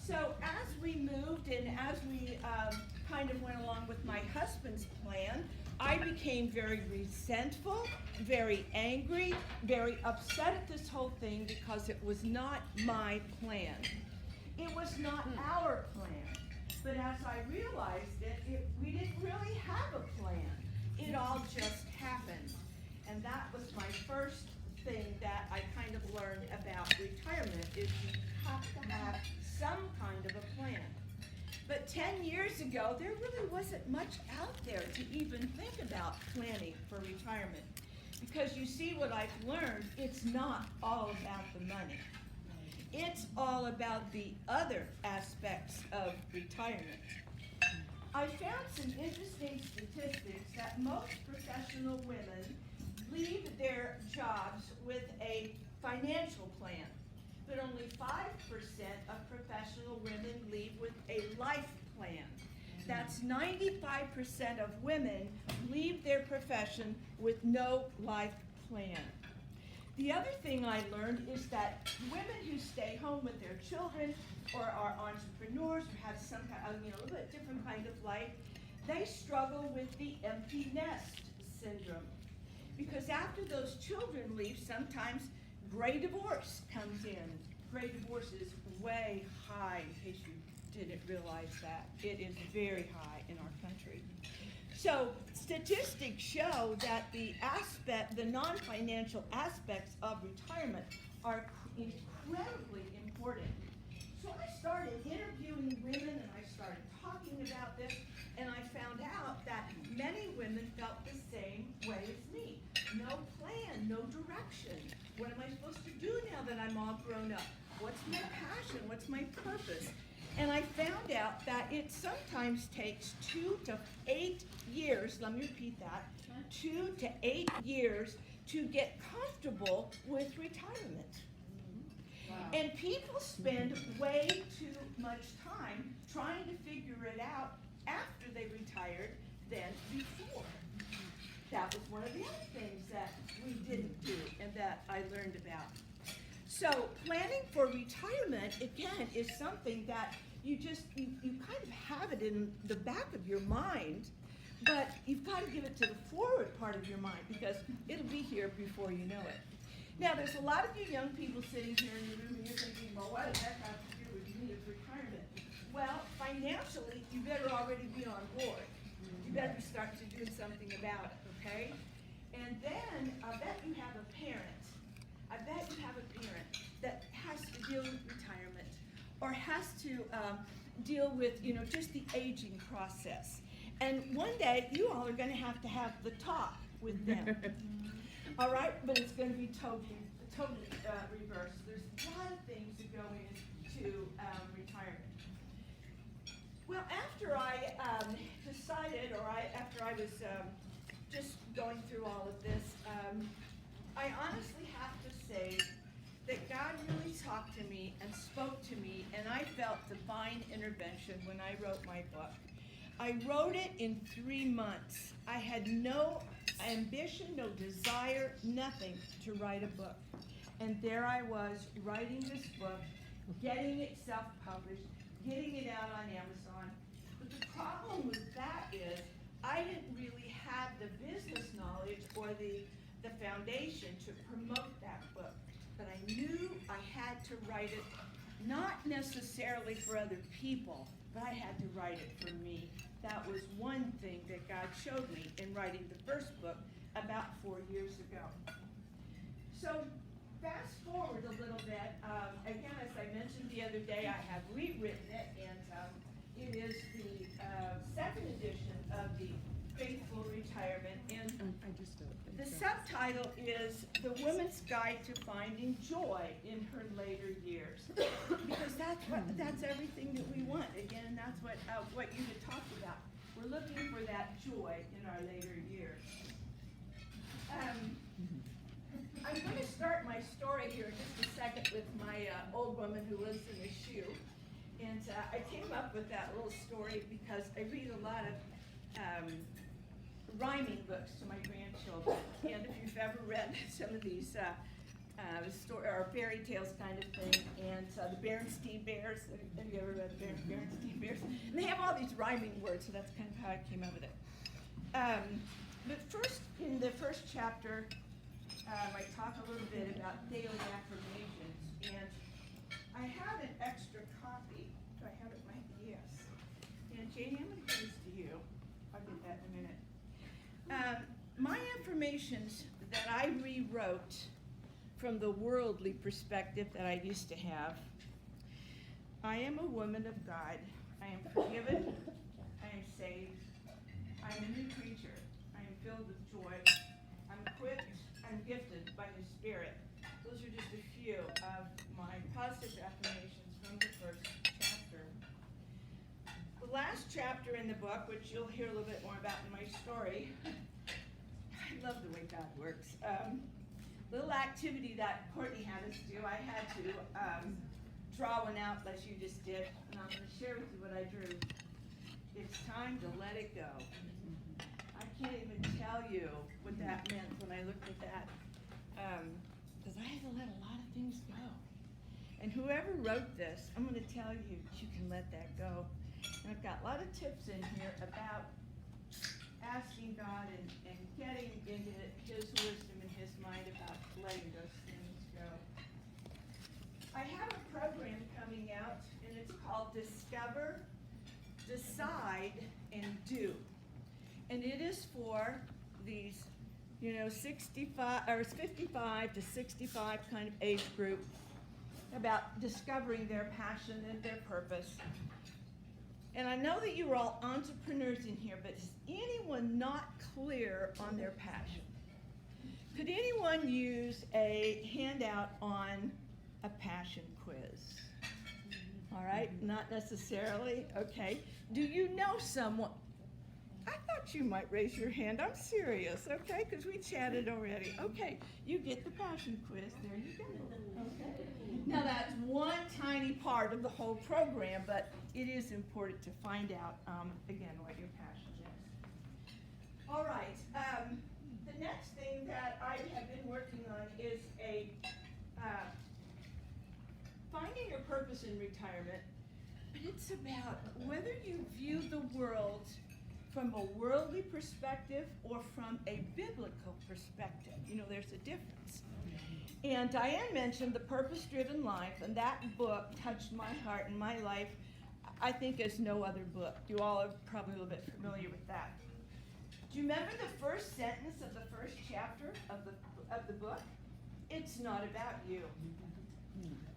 So as we moved and as we kind of went along with my husband's plan, I became very resentful, very angry, very upset at this whole thing because it was not my plan. It was not our plan. But as I realized we didn't really have a plan. It all just happened. And that was my first thing that I kind of learned about retirement is you have to have some kind of a plan. But 10 years ago, there really wasn't much out there to even think about planning for retirement. Because you see what I've learned, it's not all about the money. It's all about the other aspects of retirement. I found some interesting statistics that most professional women leave their jobs with a financial plan, but only 5% of professional women leave with a life plan. That's 95% of women leave their profession with no life plan. The other thing I learned is that women who stay home with their children or are entrepreneurs or have some kind of, a little bit different kind of life, they struggle with the empty nest syndrome. Because after those children leave, sometimes gray divorce comes in. Gray divorce is way high, in case you didn't realize that. It is very high in our country. So statistics show that the non-financial aspects of retirement are incredibly important. So I started interviewing women and I started talking about this, and I found out that many women felt the same way as me. No plan, no direction. What am I supposed to do now that I'm all grown up? What's my passion? What's my purpose? And I found out that it sometimes takes 2 to 8 years, let me repeat that, 2 to 8 years to get comfortable with retirement. Wow. And people spend way too much time trying to figure it out after they retired than before. That was one of the other things that we didn't do and that I learned about. So planning for retirement, again, is something that you kind of have it in the back of your mind, but you've got to give it to the forward part of your mind because it'll be here before you know it. Now, there's a lot of you young people sitting here in the room and you're thinking, well, what does that have to do with me as retirement? Well, financially, you better already be on board. You better be starting to do something about it, okay? And then I bet you have a parent. I bet you have a parent that has to deal with retirement or has to deal with, just the aging process. And one day, you all are going to have the talk with them. All right? But it's going to be totally reversed. There's a lot of things that go into retirement. Well, after I decided, after I was just going through all of this, I honestly have to say that God really talked to me and spoke to me, and I felt divine intervention when I wrote my book. I wrote it in 3 months. I had no ambition, no desire, nothing to write a book. And there I was writing this book, getting it self-published, getting it out on Amazon. But the problem with that is I didn't really have the business knowledge or the foundation to promote that book. But I knew I had to write it, not necessarily for other people, but I had to write it for me. That was one thing that God showed me in writing the first book about 4 years ago. So fast forward a little bit. Again, as I mentioned the other day, I have rewritten it, and it is the second edition of the Faithful Retirement. And the subtitle is The Woman's Guide to Finding Joy in Her Later Years. Because that's everything that we want. Again, and that's what you had talked about. We're looking for that joy in our later years. I'm going to start my story here in just a second with my old woman who lives in a shoe. And I came up with that little story because I read a lot of rhyming books to my grandchildren. And if you've ever read some of these story or fairy tales kind of thing, and the Berenstain Bears. Have you ever read the Berenstain Bears? And they have all these rhyming words, so that's kind of how I came up with it. But first, in the first chapter, I talk a little bit about daily affirmations, and I have an extra copy. Do I have it right? Yes. And Janie, I'm going to give this to you. I'll get that in a minute. My affirmations that I rewrote from the worldly perspective that I used to have. I am a woman of God. I am forgiven. I am saved. I am a new creature. I am filled with joy. I'm equipped. I'm gifted by His Spirit. Those are just a few of my positive affirmations from the first chapter. The last chapter in the book, which you'll hear a little bit more about in my story, I love the way God works. Little activity that Courtney had us do. I had to draw one out like you just did, and I'm going to share with you what I drew. It's time to let it go. I can't even tell you what that meant when I looked at that, because I had to let a lot of things go. And whoever wrote this, I'm going to tell you, you can let that go. And I've got a lot of tips in here about asking God and getting into His wisdom and His mind about letting those things go. I have a program coming out, and it's called Discover, Decide, and Do. And it is for these, 65 or 55 to 65 kind of age group, about discovering their passion and their purpose. And I know that you are all entrepreneurs in here, but is anyone not clear on their passion? Could anyone use a handout on a passion quiz? All right, not necessarily. Okay. Do you know someone? I thought you might raise your hand. I'm serious, okay? Because we chatted already. Okay, you get the passion quiz. There you go. Okay. Now that's one tiny part of the whole program, but it is important to find out, again, what your passion is. All right. The next thing that I have been working on is finding your purpose in retirement, but it's about whether you view the world from a worldly perspective or from a biblical perspective. There's a difference. And Diane mentioned The Purpose-Driven Life, and that book touched my heart and my life, I think, as no other book. You all are probably a little bit familiar with that. Do you remember the first sentence of the first chapter of the book? It's not about you.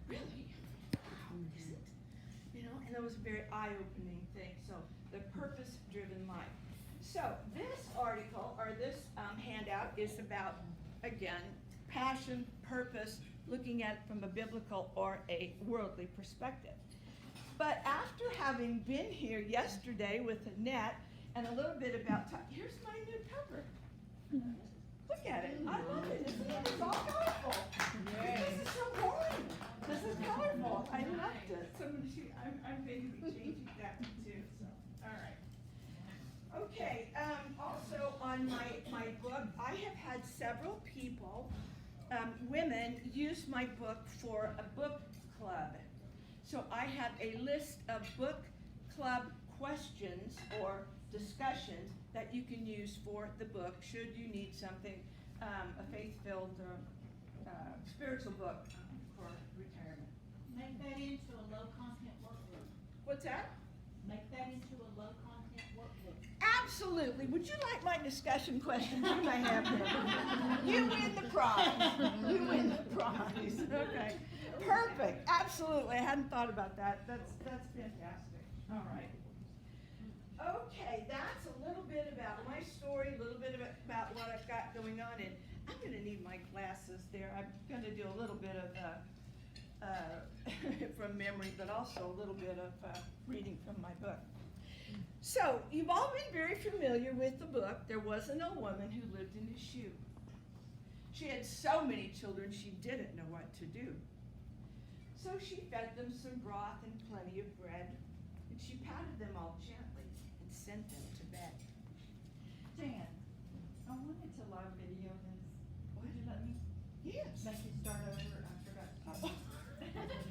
Really? Wow, is it? And that was a very eye-opening thing. So, The Purpose-Driven Life. So, this article, or this handout, is about, again, passion, purpose, looking at it from a biblical or a worldly perspective. But after having been here yesterday with Annette and a little bit about, here's my new cover. Look at it. I love it. Isn't it? It's all colorful. Yes. This is so boring. This is colorful. I loved it. So I'm going to be changing that too. So, all right. Okay. Also on my book, I have had several people, women, use my book for a book club. So I have a list of book club questions or discussions that you can use for the book should you need something, a faith-filled spiritual book for retirement. Make that into a low-content workbook. What's that? Make that into a low-content workbook. Absolutely. Would you like my discussion questions? You may have them. You win the prize. You win the prize. Okay. Perfect. Absolutely. I hadn't thought about that. That's fantastic. All right. Okay, that's a little bit about my story, a little bit about what I've got going on, and I'm going to need my glasses there. I'm going to do a little bit of from memory, but also a little bit of reading from my book. So, you've all been very familiar with the book. There was an old woman who lived in a shoe. She had so many children, she didn't know what to do. So she fed them some broth and plenty of bread, and she patted them all gently and sent them to bed. Jan, I wanted to live video this. Would you let me? Yes. Make you start over, I forgot.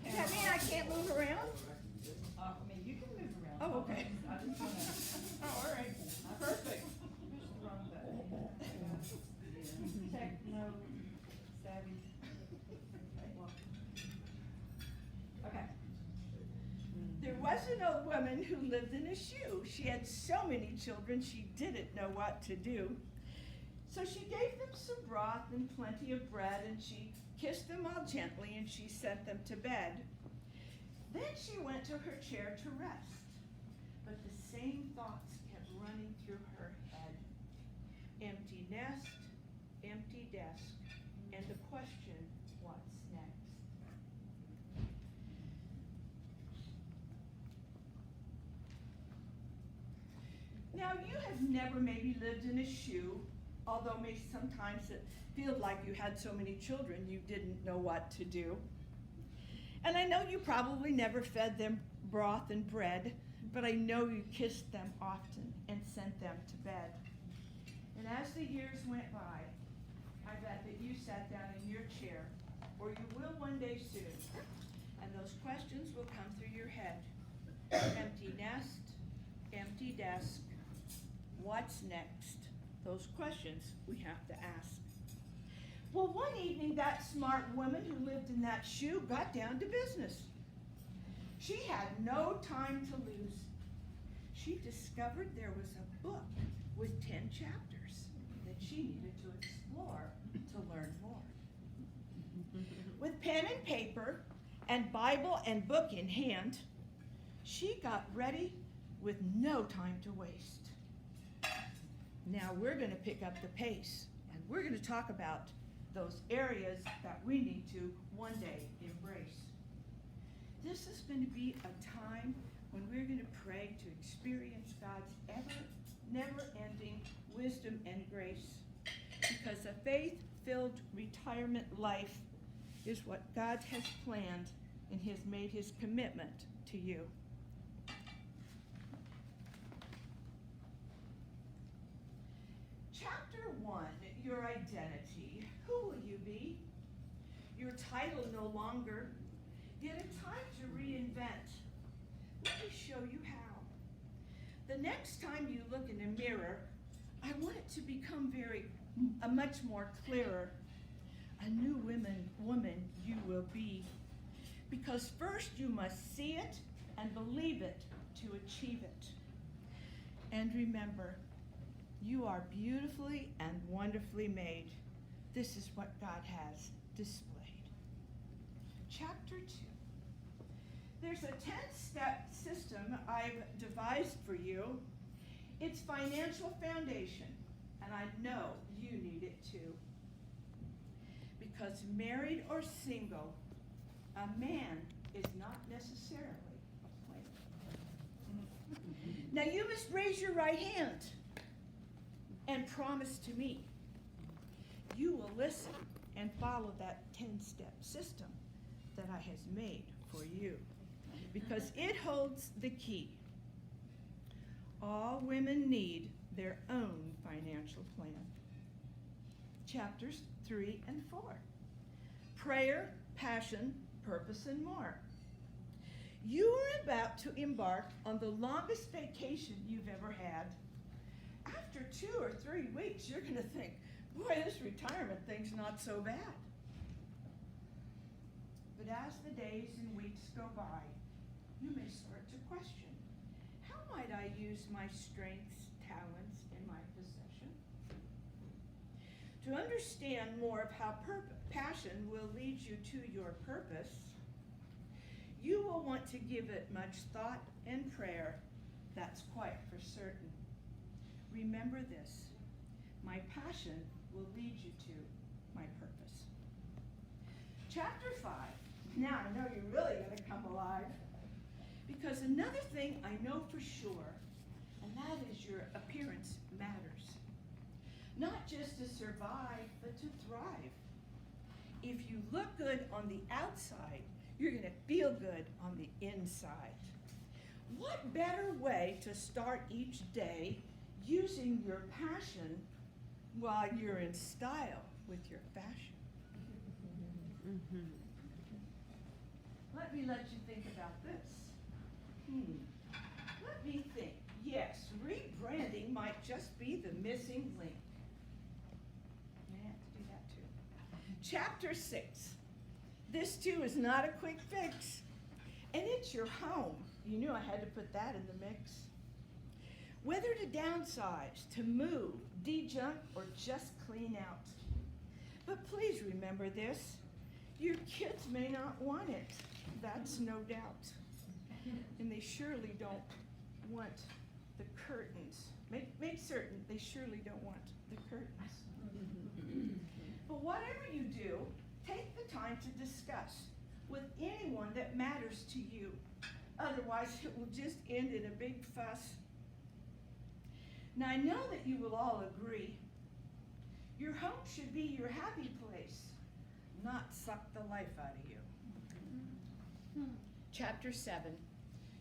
Does that mean I can't move around? I mean, you can move around. Oh, okay. I just wanna. Oh, all right, perfect. Push the wrong button. Techno savvy. Okay. There was an old woman who lived in a shoe. She had so many children, she didn't know what to do. So she gave them some broth and plenty of bread, and she kissed them all gently, and she sent them to bed. Then she went to her chair to rest. But the same thoughts kept running through her head. Empty nest, empty desk, and the question, what's next? Now, you have never maybe lived in a shoe, although maybe sometimes it feels like you had so many children you didn't know what to do. And I know you probably never fed them broth and bread, but I know you kissed them often and sent them to bed. And as the years went by, I bet that you sat down in your chair, or you will one day soon, and those questions will come through your head. Empty nest, empty desk, what's next? Those questions we have to ask. Well, one evening, that smart woman who lived in that shoe got down to business. She had no time to lose. She discovered there was a book with 10 chapters that she needed to explore to learn more. With pen and paper and Bible and book in hand, she got ready with no time to waste. Now we're going to pick up the pace, and we're going to talk about those areas that we need to one day embrace. This is going to be a time when we're going to pray to experience God's never-ending wisdom and grace, because a faith-filled retirement life is what God has planned and has made his commitment to you. Chapter 1, your identity. Who will you be? Your title no longer, yet it's time to reinvent. Let me show you how. The next time you look in a mirror, I want it to become much more clearer. A new woman you will be. Because first you must see it and believe it to achieve it. And remember, you are beautifully and wonderfully made. This is what God has displayed. Chapter 2. There's a 10-step system I've devised for you. It's financial foundation, and I know you need it too. Because married or single, a man is not necessarily a player. Now you must raise your right hand and promise to me you will listen and follow that 10-step system that I has made for you, because it holds the key. All women need their own financial plan. Chapters 3 and 4. Prayer, passion, purpose, and more. You are about to embark on the longest vacation you've ever had. After 2 or 3 weeks, you're going to think, boy, this retirement thing's not so bad. But as the days and weeks go by, you may start to question, how might I use my strengths, talents, and my possession? To understand more of how passion will lead you to your purpose, you will want to give it much thought and prayer. That's quite for certain. Remember this, my passion will lead you to my purpose. Chapter 5. Now I know you're really going to come alive, because another thing I know for sure, and that is your appearance matters. Not just to survive, but to thrive. If you look good on the outside, you're going to feel good on the inside. What better way to start each day using your passion while you're in style with your fashion? Let me let you think about this. Let me think. Yes, rebranding might just be the missing link. I have to do that too. Chapter 6. This too is not a quick fix. And it's your home. You knew I had to put that in the mix. Whether to downsize, to move, de-junk, or just clean out. But please remember this. Your kids may not want it. That's no doubt. And they surely don't want the curtains. Make certain they surely don't want the curtains. But whatever you do, take the time to discuss with anyone that matters to you. Otherwise, it will just end in a big fuss. Now, I know that you will all agree. Your home should be your happy place, not suck the life out of you. Chapter 7,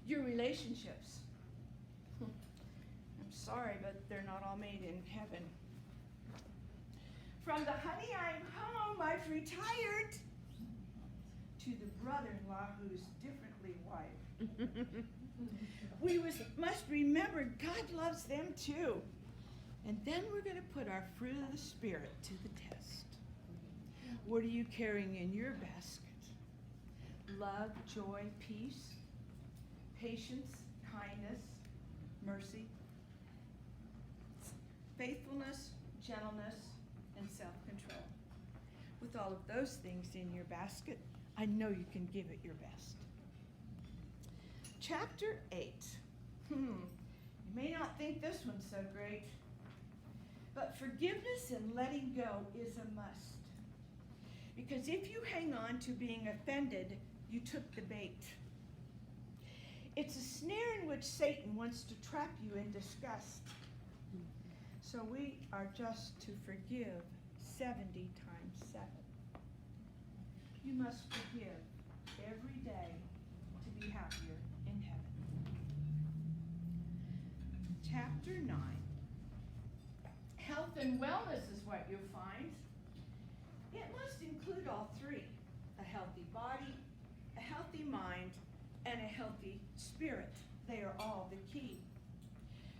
your relationships. I'm sorry, but they're not all made in heaven. From the honey, I'm home, I've retired, to the brother-in-law who's differently wired. We must remember God loves them too. And then we're going to put our fruit of the Spirit to the test. What are you carrying in your basket? Love, joy, peace, patience, kindness, mercy, faithfulness, gentleness, and self-control. With all of those things in your basket, I know you can give it your best. Chapter 8. You may not think this one's so great, but forgiveness and letting go is a must. Because if you hang on to being offended, you took the bait. It's a snare in which Satan wants to trap you in disgust. So we are just to forgive 70 times 7. You must forgive every day to be happier in heaven. Chapter 9. Health and wellness is what you'll find. It must include all three: a healthy body, a healthy mind, and a healthy spirit. They are all the key.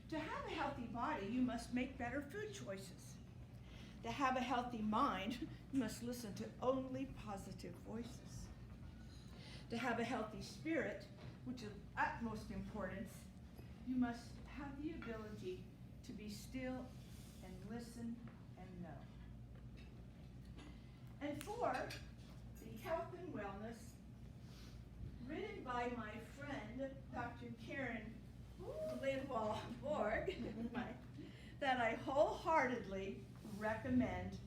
To have a healthy body, you must make better food choices. To have a healthy mind, you must listen to only positive voices. To have a healthy spirit, which is of utmost importance, you must have the ability to be still and listen and know. And for the health and wellness, written by my friend, Dr. Karen Lindwall-Borg, that I wholeheartedly recommend,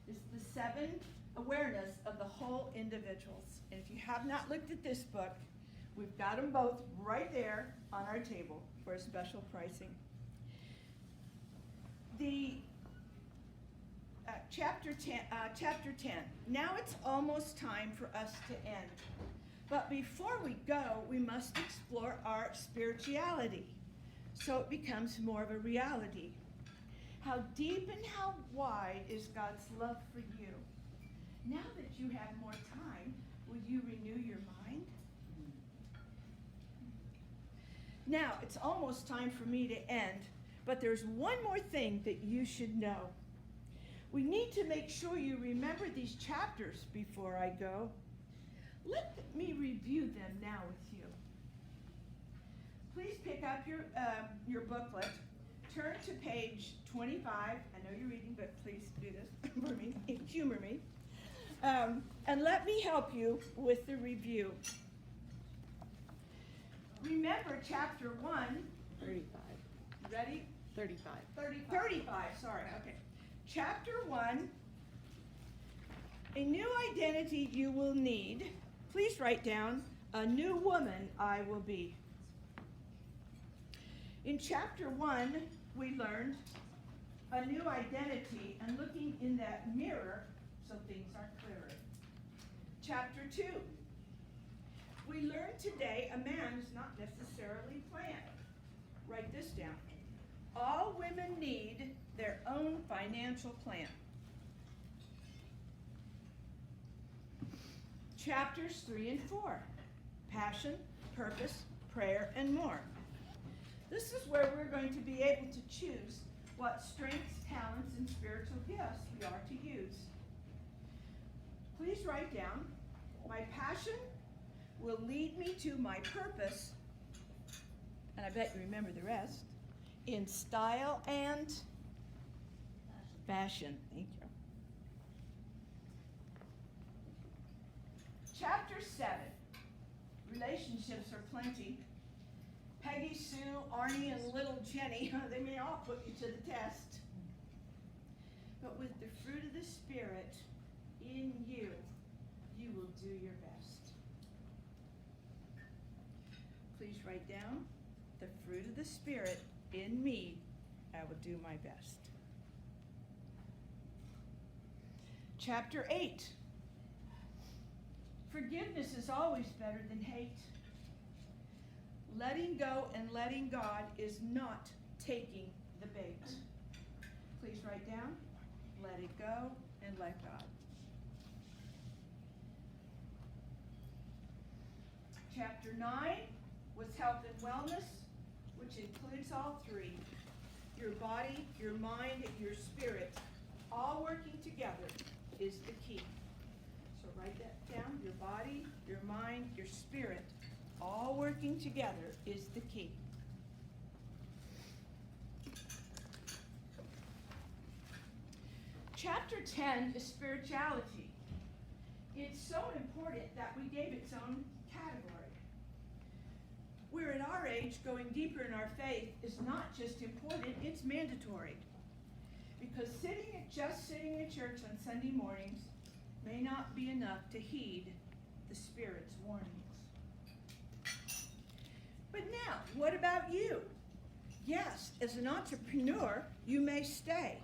is the 7 awareness of the whole individuals. And if you have not looked at this book, we've got them both right there on our table for a special pricing. The chapter 10. Now it's almost time for us to end. But before we go, we must explore our spirituality so it becomes more of a reality. How deep and how wide is God's love for you? Now that you have more time, will you renew your mind? Now, it's almost time for me to end, but there's one more thing that you should know. We need to make sure you remember these chapters before I go. Let me review them now with you. Please pick up your booklet. Turn to page 25. I know you're reading, but please do this for me. Humor me. And let me help you with the review. Remember chapter 1. 35. Ready? 35. 35, sorry, okay. Chapter 1, a new identity you will need. Please write down, a new woman I will be. In chapter 1, we learned a new identity and looking in that mirror so things are clearer. Chapter 2, we learned today a man is not necessarily planned. Write this down. All women need their own financial plan. Chapters 3 and 4, passion, purpose, prayer, and more. This is where we're going to be able to choose what strengths, talents, and spiritual gifts we are to use. Please write down, my passion will lead me to my purpose, and I bet you remember the rest, in style and fashion. Thank you. Chapter 7, relationships are plenty. Peggy, Sue, Arnie, and little Jenny, they may all put you to the test. But with the fruit of the Spirit in you, you will do your best. Please write down, the fruit of the Spirit in me, I will do my best. Chapter 8, forgiveness is always better than hate. Letting go and letting God is not taking the bait. Please write down, let it go and let God. Chapter 9 was health and wellness, which includes all three. Your body, your mind, your spirit, all working together is the key. So write that down, your body, your mind, your spirit, all working together is the key. Chapter 10 is spirituality. It's so important that we gave its own category. We're at our age, going deeper in our faith is not just important, it's mandatory. Because just sitting in church on Sunday mornings may not be enough to heed the Spirit's warnings. But now, what about you? Yes, as an entrepreneur, you may stay.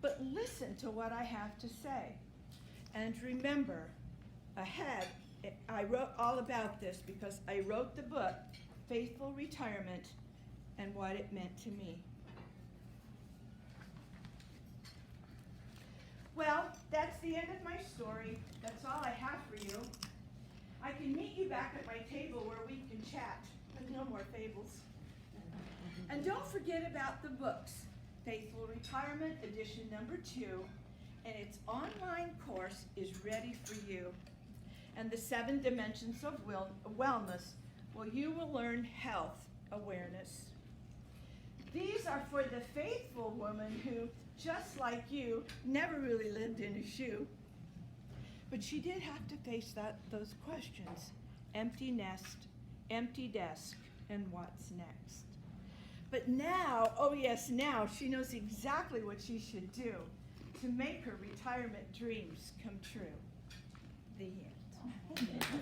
But listen to what I have to say. And remember, ahead, I wrote all about this because I wrote the book, Faithful Retirement, and what it meant to me. Well, that's the end of my story. That's all I have for you. I can meet you back at my table where we can chat, but no more fables. And don't forget about the books, Faithful Retirement, edition number 2, and its online course is ready for you. And the 7 dimensions of wellness, well, you will learn health awareness. These are for the faithful woman who, just like you, never really lived in a shoe. But she did have to face those questions. Empty nest, empty desk, and what's next? But now, oh yes, now she knows exactly what she should do to make her retirement dreams come true. The end.